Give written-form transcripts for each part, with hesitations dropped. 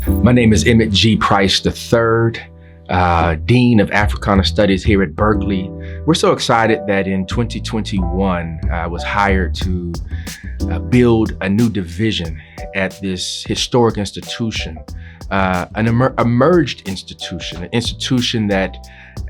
My name is Emmett G. Price III, Dean of Africana Studies here at Berklee. We're so excited that in 2021, I was hired to build a new division at this historic institution, an emerged institution, an institution that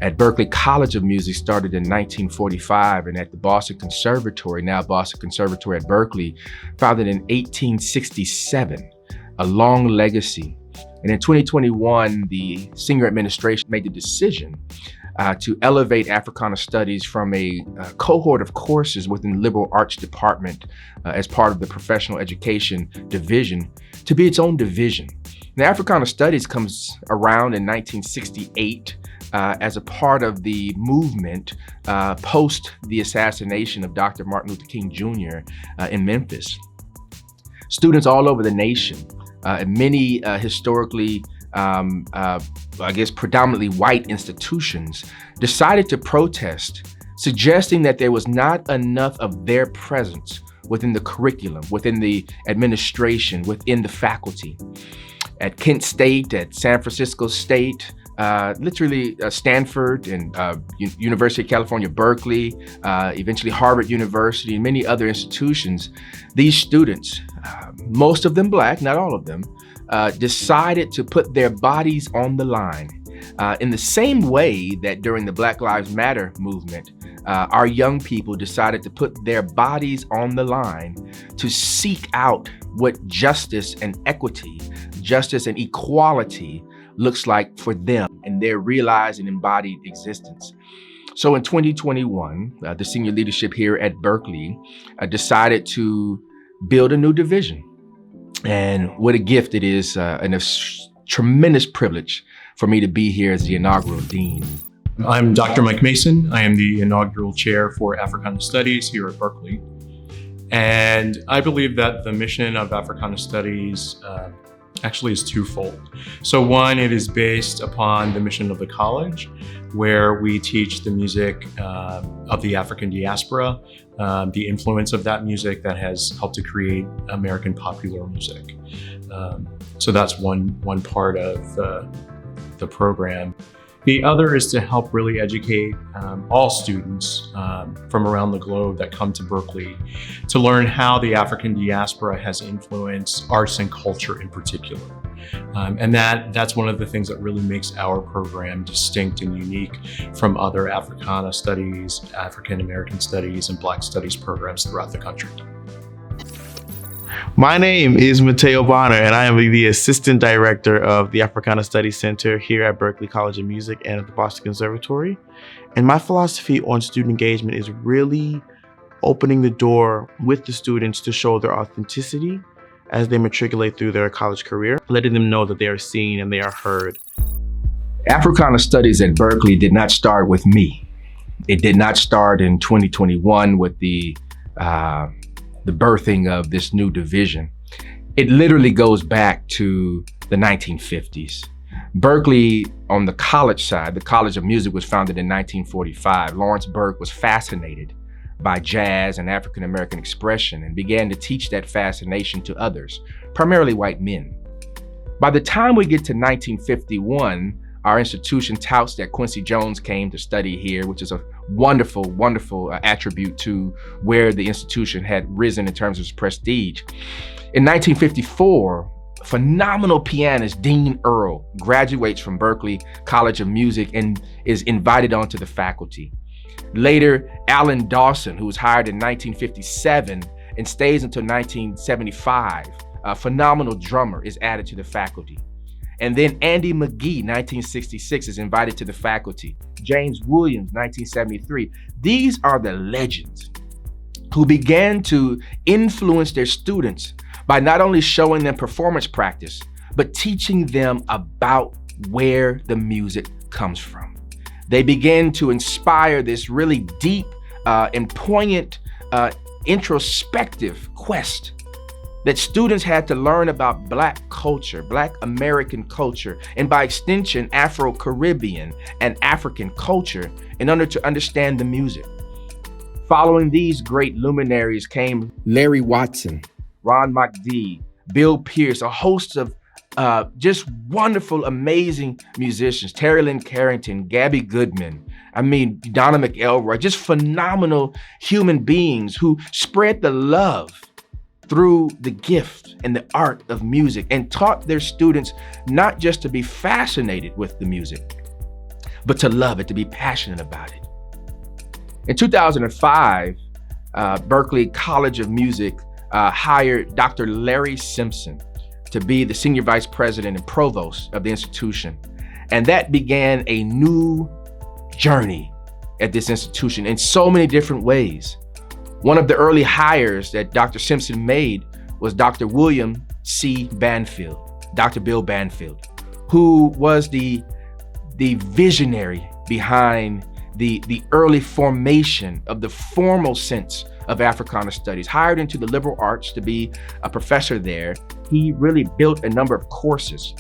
at Berklee College of Music started in 1945, and at the Boston Conservatory, now Boston Conservatory at Berklee, founded in 1867, a long legacy. And in 2021, the senior administration made the decision to elevate Africana Studies from a cohort of courses within the liberal arts department as part of the professional education division to be its own division. Now, Africana Studies comes around in 1968 as a part of the movement post the assassination of Dr. Martin Luther King Jr. In Memphis. Students all over the nation, many historically, predominantly white institutions, decided to protest, suggesting that there was not enough of their presence within the curriculum, within the administration, within the faculty. At Kent State, at San Francisco State, Stanford and University of California, Berkeley, eventually Harvard University, and many other institutions, these students, most of them Black, not all of them, decided to put their bodies on the line. In the same way that during the Black Lives Matter movement, our young people decided to put their bodies on the line to seek out what justice and equity, justice and equality looks like for them and their realized and embodied existence. So in 2021, the senior leadership here at Berklee decided to build a new division. And what a gift it is, and a tremendous privilege for me to be here as the inaugural dean. I'm Dr. Mike Mason. I am the inaugural chair for Africana Studies here at Berklee. And I believe that the mission of Africana Studies actually is twofold. So one, it is based upon the mission of the college, where we teach the music of the African Diaspora, the influence of that music that has helped to create American popular music. So that's one part of the program. The other is to help really educate all students from around the globe that come to Berklee to learn how the African diaspora has influenced arts and culture in particular. And that's one of the things that really makes our program distinct and unique from other Africana Studies, African American Studies, and Black Studies programs throughout the country. My name is Mateo Bonner, and I am the Assistant Director of the Africana Studies Center here at Berklee College of Music and at the Boston Conservatory. And my philosophy on student engagement is really opening the door with the students to show their authenticity as they matriculate through their college career, letting them know that they are seen and they are heard. Africana Studies at Berklee did not start with me. It did not start in 2021 with the birthing of this new division. It literally goes back to the 1950s. Berklee, on the college side, the College of Music was founded in 1945. Lawrence Burke was fascinated by jazz and African American expression and began to teach that fascination to others, primarily white men. By the time we get to 1951, our institution touts that Quincy Jones came to study here, which is a wonderful, wonderful attribute to where the institution had risen in terms of its prestige. In 1954, phenomenal pianist Dean Earle graduates from Berklee College of Music and is invited onto the faculty. Later, Alan Dawson, who was hired in 1957 and stays until 1975, a phenomenal drummer, is added to the faculty. And then Andy McGee, 1966, is invited to the faculty. James Williams, 1973. These are the legends who began to influence their students by not only showing them performance practice, but teaching them about where the music comes from. They began to inspire this really deep and poignant introspective quest that students had to learn about Black culture, Black American culture, and by extension, Afro-Caribbean and African culture in order to understand the music. Following these great luminaries came Larry Watson, Ron McD, Bill Pierce, a host of just wonderful, amazing musicians. Terry Lynn Carrington, Gabby Goodman, Donna McElroy, just phenomenal human beings who spread the love through the gift and the art of music and taught their students not just to be fascinated with the music, but to love it, to be passionate about it. In 2005, Berklee College of Music hired Dr. Larry Simpson to be the senior vice president and provost of the institution. And that began a new journey at this institution in so many different ways. One of the early hires that Dr. Simpson made was Dr. William C. Banfield, Dr. Bill Banfield, who was the visionary behind the early formation of the formal sense of Africana Studies. Hired into the liberal arts to be a professor there, he really built a number of courses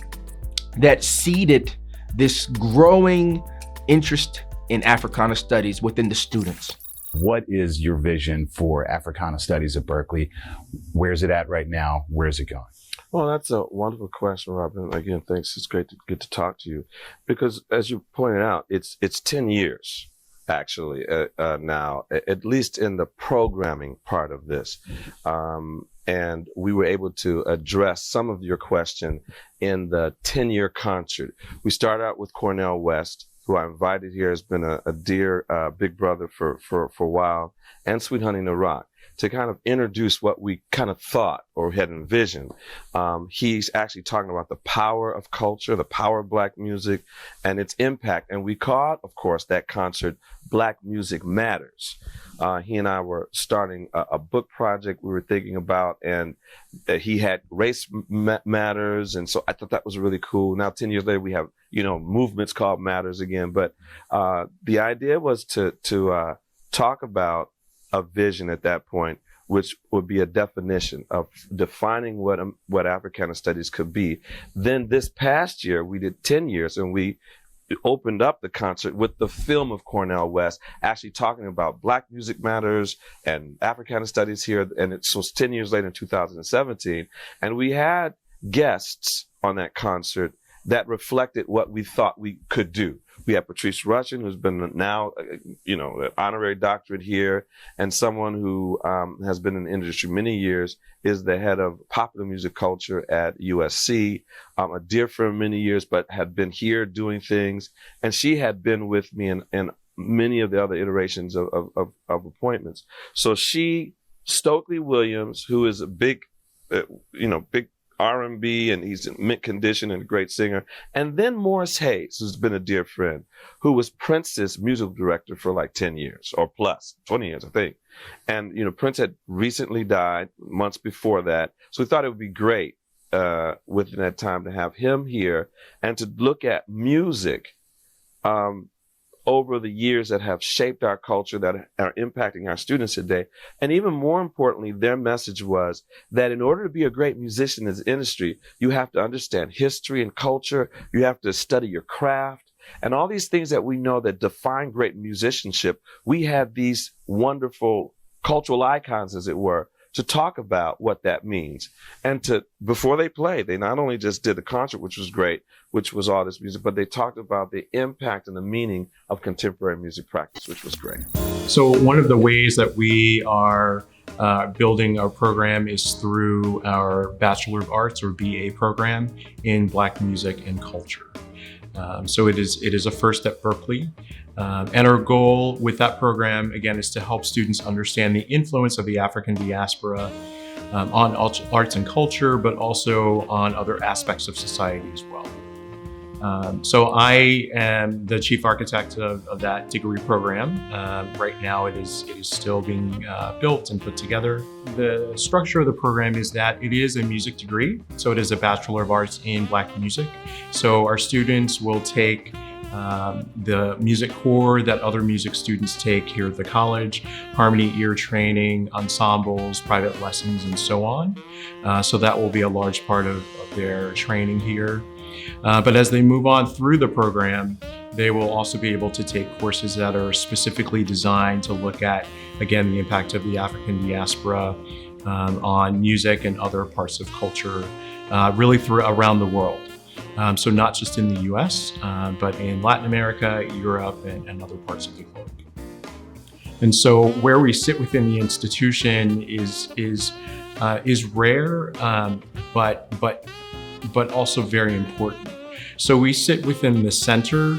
that seeded this growing interest in Africana Studies within the students. What is your vision for Africana Studies at Berklee? Where's it at right now? Where's it going? Well, that's a wonderful question, Robin. Again, thanks. It's great to get to talk to you because, as you pointed out, it's 10 years actually now, at least in the programming part of this. And we were able to address some of your question in the 10-year concert. We started out with Cornel West, who I invited here, has been a dear big brother for a while, and Sweet Honey in the Rock, to kind of introduce what we kind of thought or had envisioned. He's actually talking about the power of culture, the power of Black music, and its impact. And we called, of course, that concert Black Music Matters. He and I were starting a book project we were thinking about, and he had Race Matters, and so I thought that was really cool. Now, 10 years later, we have, movements called Matters again. But the idea was to talk about a vision at that point, which would be a definition of defining what Africana Studies could be. Then this past year, we did 10 years, and we opened up the concert with the film of Cornel West, actually talking about Black Music Matters and Africana Studies here. And it was 10 years later in 2017. And we had guests on that concert that reflected what we thought we could do. We have Patrice Rushen, who's been now, an honorary doctorate here, and someone who has been in the industry many years, is the head of popular music culture at USC, a dear friend many years, but had been here doing things. And she had been with me in many of the other iterations of appointments. So Stokely Williams, who is a big R&B, and he's in mint condition and a great singer. And then Morris Hayes, who's been a dear friend, who was Prince's musical director for like 10 years or plus, 20 years, I think. And, Prince had recently died months before that. So we thought it would be great within that time to have him here and to look at music over the years that have shaped our culture, that are impacting our students today. And even more importantly, their message was that in order to be a great musician in this industry, you have to understand history and culture. You have to study your craft and all these things that we know that define great musicianship. We have these wonderful cultural icons, as it were, to talk about what that means. And before they played, they not only just did the concert, which was great, which was all this music, but they talked about the impact and the meaning of contemporary music practice, which was great. So one of the ways that we are building our program is through our Bachelor of Arts or BA program in Black music and culture. So it is a first at Berklee. And our goal with that program, again, is to help students understand the influence of the African diaspora on arts and culture, but also on other aspects of society as well. So I am the chief architect of that degree program. Right now it is still being built and put together. The structure of the program is that it is a music degree. So it is a Bachelor of Arts in Black music. So our students will take the music core that other music students take here at the college, harmony, ear training, ensembles, private lessons, and so on. So that will be a large part of their training here. But as they move on through the program, they will also be able to take courses that are specifically designed to look at, again, the impact of the African diaspora on music and other parts of culture, really around the world. So not just in the US, but in Latin America, Europe, and other parts of the globe. And so where we sit within the institution is rare, but also very important. So we sit within the center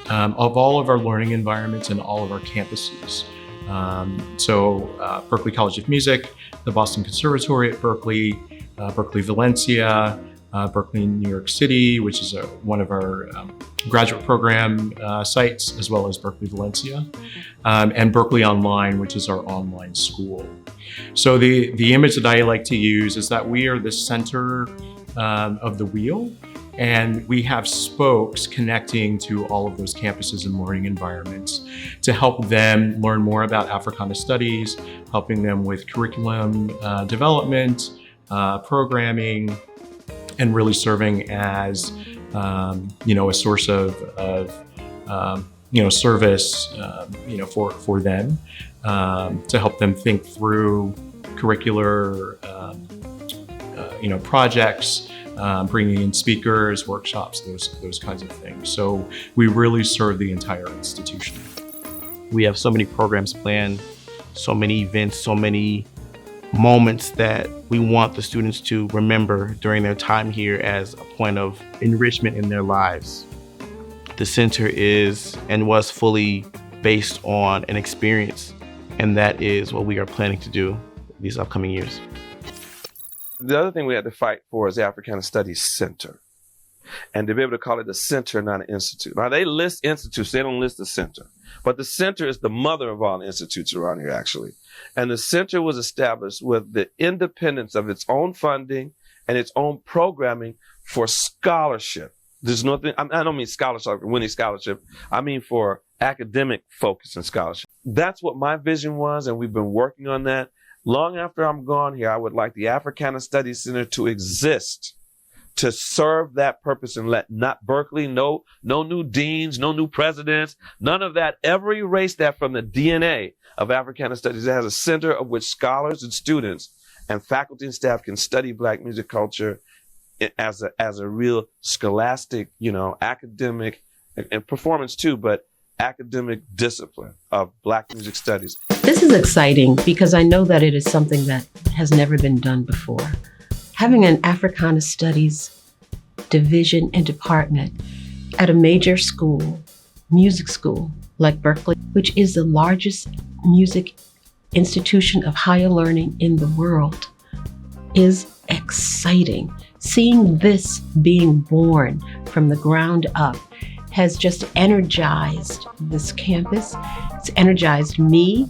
of all of our learning environments and all of our campuses. Berklee College of Music, the Boston Conservatory at Berklee, Berklee Valencia, Berklee New York City, which is one of our graduate program sites, as well as Berklee Valencia, and Berklee Online, which is our online school. So the image that I like to use is that we are the center of the wheel, and we have spokes connecting to all of those campuses and learning environments to help them learn more about Africana Studies, helping them with curriculum development, programming, and really serving as a source of service for them to help them think through curricular projects, bringing in speakers, workshops, those kinds of things. So we really serve the entire institution. We have so many programs planned, so many events, so many moments that we want the students to remember during their time here as a point of enrichment in their lives. The center is and was fully based on an experience, and that is what we are planning to do these upcoming years. The other thing we had to fight for is the Africana Studies Center, and to be able to call it a center, not an institute. Now, they list institutes, they don't list the center, but the center is the mother of all institutes around here, actually. And the center was established with the independence of its own funding and its own programming for scholarship. There's nothing, I don't mean scholarship, winning scholarship. I mean for academic focus and scholarship. That's what my vision was, and we've been working on that. Long after I'm gone here, I would like the Africana Studies Center to exist to serve that purpose and let not Berklee, no new deans, no new presidents, none of that ever erase that from the DNA of Africana Studies. It has a center of which scholars and students and faculty and staff can study Black music culture as a real scholastic, academic and performance too, but academic discipline of Black music studies. This is exciting because I know that it is something that has never been done before. Having an Africana Studies division and department at a major school, music school like Berklee, which is the largest music institution of higher learning in the world, is exciting. Seeing this being born from the ground up has just energized this campus. It's energized me.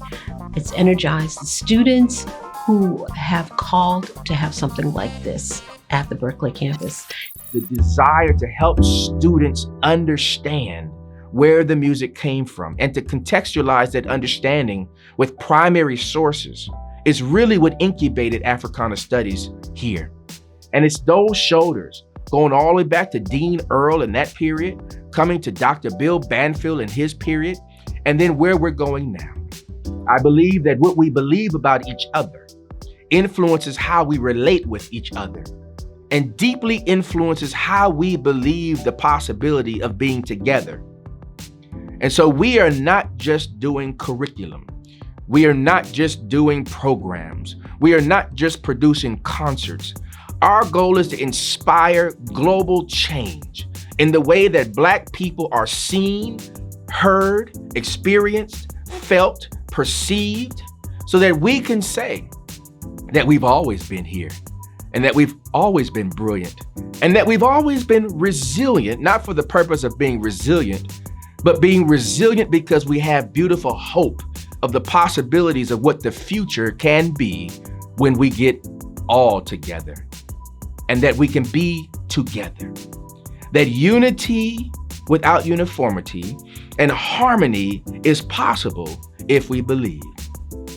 It's energized the students who have called to have something like this at the Berklee campus. The desire to help students understand where the music came from and to contextualize that understanding with primary sources is really what incubated Africana Studies here. And it's those shoulders going all the way back to Dean Earl in that period, coming to Dr. Bill Banfield in his period, and then where we're going now. I believe that what we believe about each other influences how we relate with each other and deeply influences how we believe the possibility of being together. And so we are not just doing curriculum. We are not just doing programs. We are not just producing concerts. Our goal is to inspire global change in the way that Black people are seen, heard, experienced, felt, perceived, so that we can say that we've always been here and that we've always been brilliant and that we've always been resilient, not for the purpose of being resilient, but being resilient because we have beautiful hope of the possibilities of what the future can be when we get all together. And that we can be together. That unity without uniformity and harmony is possible if we believe.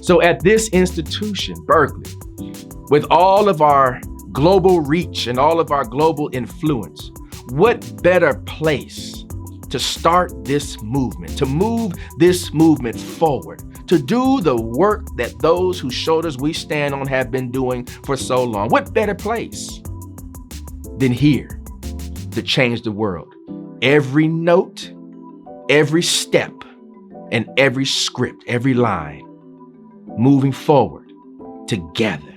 So at this institution, Berklee, with all of our global reach and all of our global influence, what better place to start this movement, to move this movement forward, to do the work that those whose shoulders we stand on have been doing for so long. What better place than here to change the world? Every note, every step, and every script, every line, moving forward together.